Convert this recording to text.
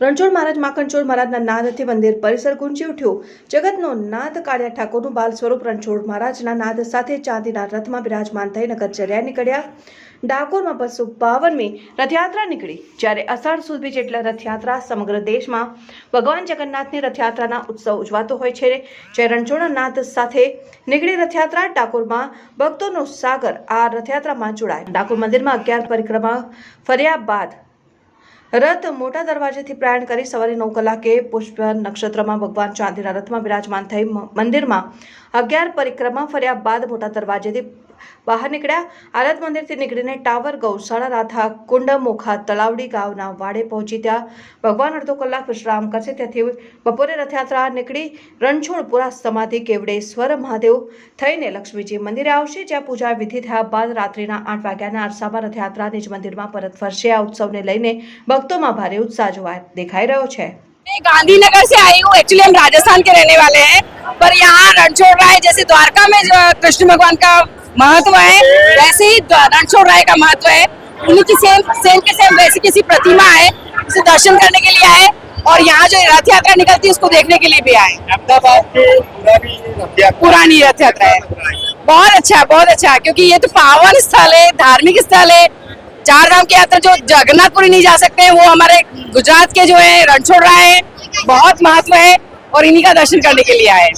રણછોડ મહારાજ માખણચોડ મહારાજના નાદથી મંદિર પરિસર ગુંજી ઉઠ્યું। જગતનો નાદ કાળિયા ઠાકોરનું બાલ સ્વરૂપ રણછોડ મહારાજના નાદ સાથે ચાંદીના રથમાં બિરાજમાન થઈ નગરચર્યા નીકળ્યા। ડાકોરમાં 252મી રથયાત્રા નીકળી। જ્યારે અષાઢ સુદ બીજ એટલે રથયાત્રા સમગ્ર દેશમાં ભગવાન જગન્નાથની રથયાત્રાના ઉત્સવ ઉજવાતો હોય છે। જે રણછોડના નાદ સાથે નીકળી રથયાત્રા ડાકોરમાં ભક્તોનો સાગર આ રથયાત્રામાં જોડાય। ડાકોર મંદિરમાં 11 પરિક્રમા ફર્યા બાદ रथ मोटा दरवाजे थी प्रयाण करी सवारे 9 कलाके पुष्प नक्षत्र में भगवान चांदीना रथ में विराजमान थई मंदिर में 11 परिक्रमा फर्या बाद मोटा दरवाजे थी बहार निकळ्या। आ रथ मंदिर थी निकळीने टावर गौशाला राधा कुंड मोखा तलावड़ी गावना वाड़े पहुंची। त्या भगवान अर्धो कलाक विश्राम करशे। त्याथी बपोरे रथयात्रा निकળી रणछोड़पुरा समाधि केवड़ेश्वर महादेव थईने लक्ष्मीजी मंदिरे आवशे। ज्यां पूजा विधि थया बाद रात्रिना 8 वाग्याना अरसामां रथयात्रा निज मंदिरमां परत फरशे। आ उत्सवने लईने भक्तों में भारे उत्साह जोवा दिखाई रह्यो छे। गांधीनगर से आई हूँ। एक्चुअली हम राजस्थान के रहने वाले हैं, पर यहाँ रणछोड़ राय जैसे द्वारका में जो कृष्ण भगवान का महत्व है, वैसे ही रणछोड़ राय का महत्व है। उन्हीं की सेम के सेम वैसी किसी प्रतिमा है, उसे दर्शन करने के लिए आए और यहाँ जो रथ यात्रा निकलती है उसको देखने के लिए भी आए। पुरानी रथ यात्रा है। बहुत अच्छा, क्योंकि ये तो पावन स्थल है, धार्मिक स्थल है। 4 धाम की यात्रा जो जगन्नाथपुरी नहीं जा सकते हैं, वो हमारे गुजरात के जो है रणछोड़ राय है, बहुत महत्व है और इन्हीं का दर्शन करने के लिए आए।